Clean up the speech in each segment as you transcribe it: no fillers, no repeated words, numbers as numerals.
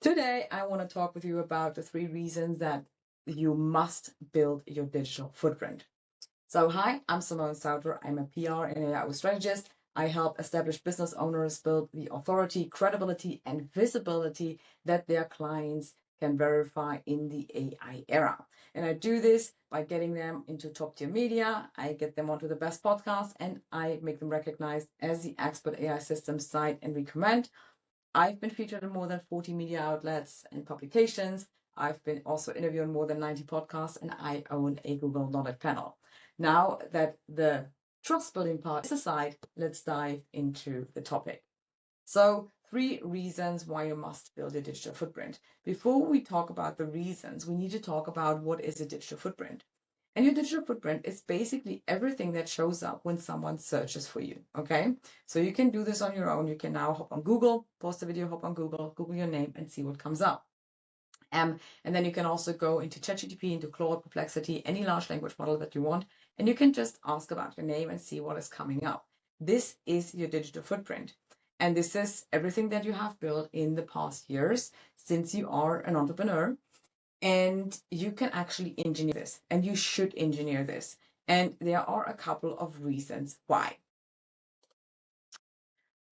Today, I want to talk with you about the 3 reasons that you must build your digital footprint. So, hi, I'm Simone Sauter. I'm a PR and AI strategist. I help established business owners build the authority, credibility, and visibility that their clients can verify in the AI era. And I do this by getting them into top tier media. I get them onto the best podcasts and I make them recognized as the expert AI systems site and recommend. I've been featured in more than 40 media outlets and publications. I've been also interviewed on more than 90 podcasts, and I own a Google Knowledge panel. Now that the trust building part is aside, let's dive into the topic. So, 3 reasons why you must build a digital footprint. Before we talk about the reasons, we need to talk about what is a digital footprint. And your digital footprint is basically everything that shows up when someone searches for you. Okay. So you can do this on your own. You can now hop on Google, post a video, hop on Google, Google your name, and see what comes up. And then you can also go into ChatGPT, into Claude, Perplexity, any large language model that you want, and you can just ask about your name and see what is coming up. This is your digital footprint. And this is everything that you have built in the past years since you are an entrepreneur. And you can actually engineer this, and you should engineer this. And there are a couple of reasons why.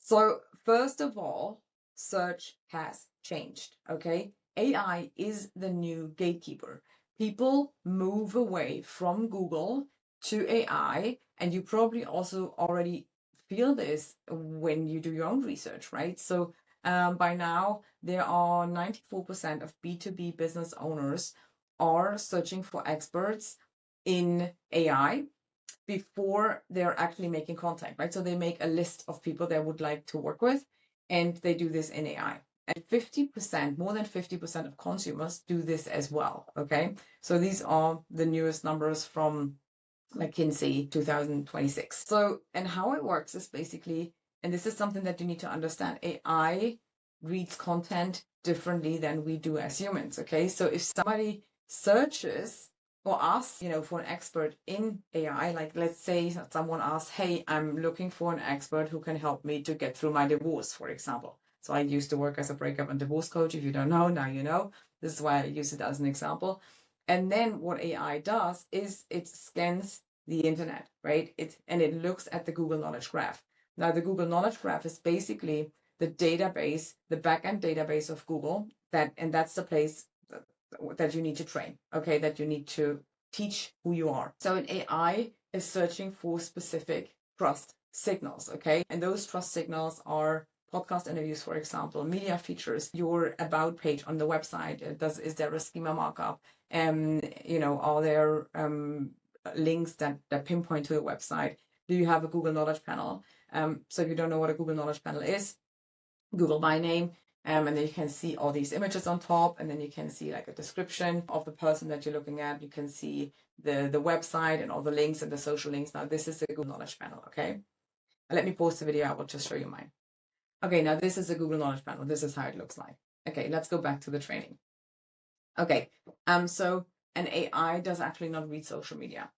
So, first of all, search has changed. Okay. AI is the new gatekeeper. People move away from Google to AI, and you probably also already feel this when you do your own research, right? So, by now, there are 94% of B2B business owners are searching for experts in AI before they're actually making contact, right? So they make a list of people they would like to work with, and they do this in AI. And 50%, more than 50% of consumers do this as well. Okay. So these are the newest numbers from McKinsey 2026. So, and how it works is basically, and this is something that you need to understand, AI reads content differently than we do as humans. Okay. So if somebody searches or asks, for an expert in AI, like let's say someone asks, hey, I'm looking for an expert who can help me to get through my divorce, for example. So I used to work as a breakup and divorce coach. If you don't know, now you know. This is why I use it as an example. And then what AI does is it scans the internet, right? It looks at the Google Knowledge Graph. Now, the Google Knowledge Graph is basically the database, the backend database of Google, that's the place that you need to train, okay, that you need to teach who you are. So an AI is searching for specific trust signals, okay? And those trust signals are podcast interviews, for example, media features, your about page on the website. Is there a schema markup? Are there links that pinpoint to the website? Do you have a Google Knowledge panel? So if you don't know what a Google Knowledge panel is, Google by name, and then you can see all these images on top, and then you can see like a description of the person that you're looking at. You can see the website and all the links and the social links. Now this is the Google Knowledge panel, okay? Let me post the video. I will just show you mine. Okay, now this is the Google Knowledge panel. This is how it looks like. Okay, let's go back to the training. Okay, so an AI does actually not read social media,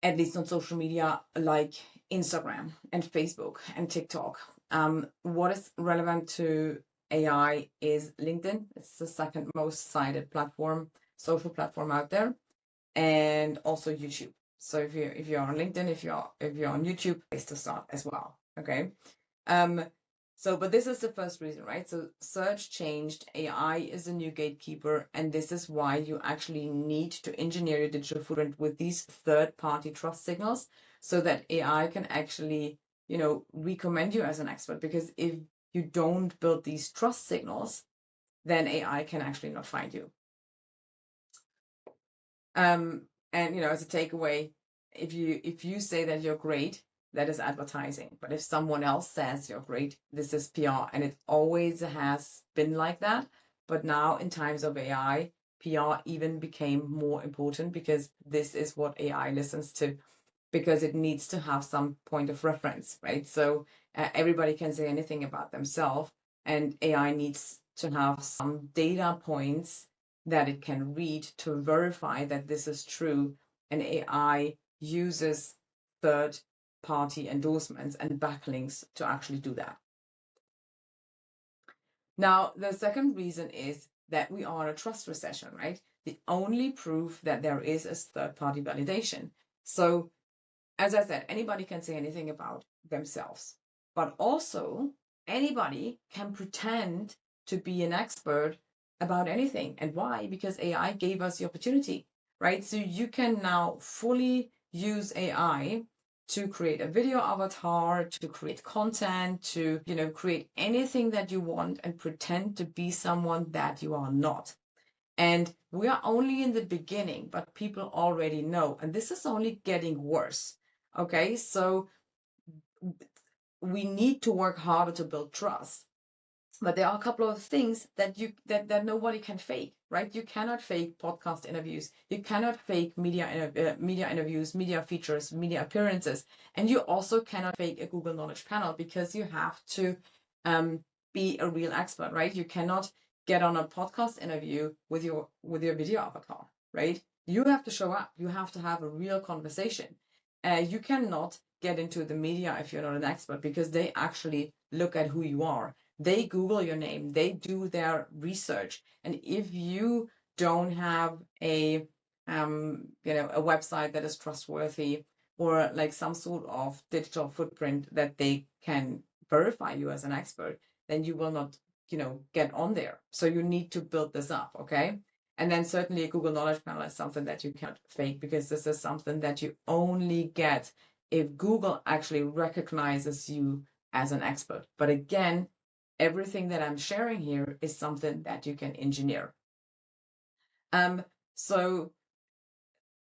at least on social media like Instagram and Facebook and TikTok. What is relevant to AI is LinkedIn. It's the second most cited social platform out there, and also YouTube. So if you're on LinkedIn, if you're on YouTube, place to start as well. Okay. Um, but this is the first reason, right? So search changed, AI is a new gatekeeper, and this is why you actually need to engineer your digital footprint with these third-party trust signals so that AI can actually, recommend you as an expert. Because if you don't build these trust signals, then AI can actually not find you. And as a takeaway, if you say that you're great, that is advertising. But if someone else says you're great, this is PR. And it always has been like that. But now in times of AI, PR even became more important because this is what AI listens to, because it needs to have some point of reference, right? So everybody can say anything about themselves, and AI needs to have some data points that it can read to verify that this is true. And AI uses third party endorsements and backlinks to actually do that. Now, the second reason is that we are in a trust recession, right? The only proof that there is third-party validation. So, as I said, anybody can say anything about themselves, but also anybody can pretend to be an expert about anything. And why? Because AI gave us the opportunity, right? So you can now fully use AI to create a video avatar, to create content, to, create anything that you want and pretend to be someone that you are not. And we are only in the beginning, but people already know. And this is only getting worse. Okay. So we need to work harder to build trust. But there are a couple of things that nobody can fake, right? You cannot fake podcast interviews. You cannot fake media interviews, media features, media appearances, and you also cannot fake a Google Knowledge Panel because you have to be a real expert, right? You cannot get on a podcast interview with your video avatar, right? You have to show up. You have to have a real conversation. You cannot get into the media if you're not an expert because they actually look at who you are. They Google your name, they do their research. And if you don't have a website that is trustworthy or like some sort of digital footprint that they can verify you as an expert, then you will not, get on there. So you need to build this up, okay? And then certainly a Google Knowledge Panel is something that you cannot fake because this is something that you only get if Google actually recognizes you as an expert. But again, everything that I'm sharing here is something that you can engineer. So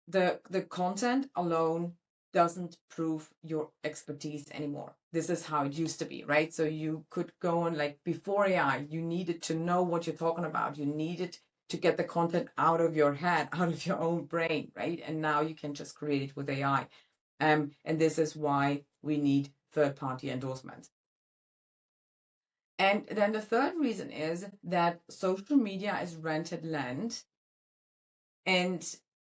the content alone doesn't prove your expertise anymore. This is how it used to be, right? So you could go on, like before AI, you needed to know what you're talking about. You needed to get the content out of your head, out of your own brain, right? And now you can just create it with AI. And this is why we need third-party endorsements. And then the third reason is that social media is rented land and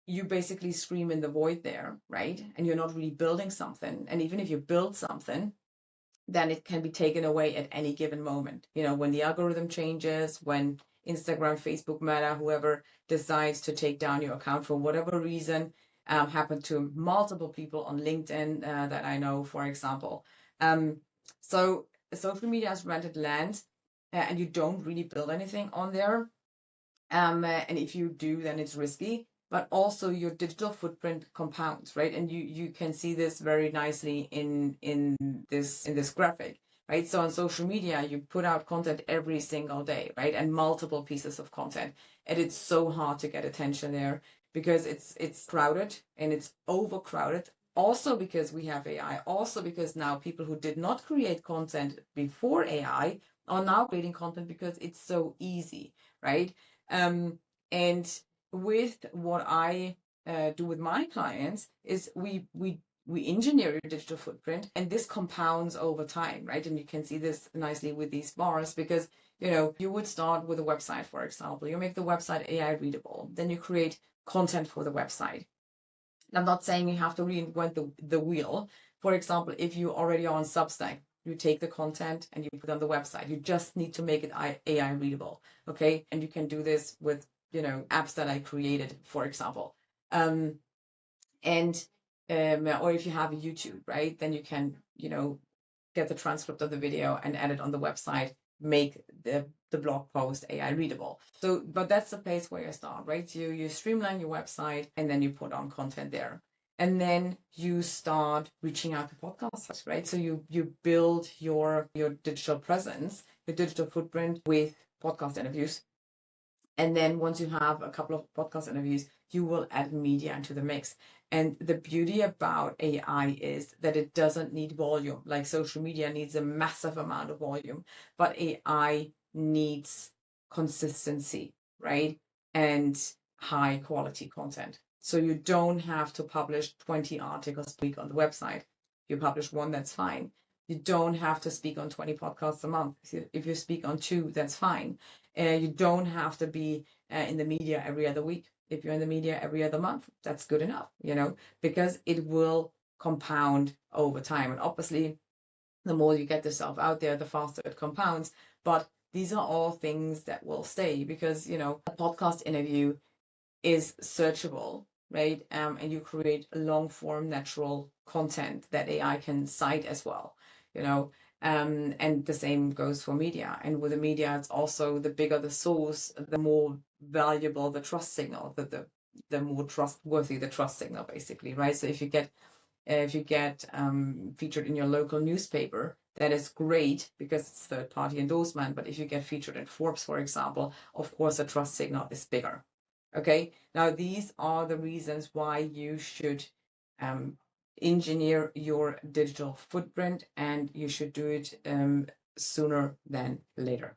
you basically scream in the void there, right? And you're not really building something. And even if you build something, then it can be taken away at any given moment. When the algorithm changes, when Instagram, Facebook, Meta, whoever decides to take down your account for whatever reason, happened to multiple people on LinkedIn that I know, for example. So social media is rented land, and you don't really build anything on there. And if you do, then it's risky. But also your digital footprint compounds, right? And you can see this very nicely in this graphic, right? So on social media, you put out content every single day, right? And multiple pieces of content, and it's so hard to get attention there because it's crowded and it's overcrowded. Also because we have AI. Also because now people who did not create content before AI are now creating content because it's so easy, right? And with what I do with my clients is we engineer your digital footprint, and this compounds over time, right? And you can see this nicely with these bars because you would start with a website, for example. You make the website AI readable, then you create content for the website. I'm not saying you have to reinvent the wheel. For example, if you already are on Substack, you take the content and you put it on the website. You just need to make it AI readable, okay? And you can do this with apps that I created, for example. And or if you have a YouTube, right, then you can get the transcript of the video and add it on the website, make the blog post AI readable. So, but that's the place where you start, right? You streamline your website and then you put on content there. And then you start reaching out to podcasters, right? So you build your digital presence, your digital footprint with podcast interviews. And then once you have a couple of podcast interviews, you will add media into the mix. And the beauty about AI is that it doesn't need volume. Like social media needs a massive amount of volume, but AI needs consistency, right? And high quality content. So you don't have to publish 20 articles a week on the website. You publish one, that's fine. You don't have to speak on 20 podcasts a month. If you speak on two, that's fine. You don't have to be in the media every other week. If you're in the media every other month, that's good enough, because it will compound over time. And obviously, the more you get yourself out there, the faster it compounds. But these are all things that will stay because, you know, a podcast interview is searchable, right? And you create long form natural content that AI can cite as well, you know. And the same goes for media. And with the media, it's also the bigger the source, the more valuable the trust signal, the more trustworthy the trust signal, basically, right? So if you get featured in your local newspaper, that is great because it's third party endorsement. But if you get featured in Forbes, for example, of course, the trust signal is bigger. Okay, now these are the reasons why you should engineer your digital footprint, and you should do it sooner than later.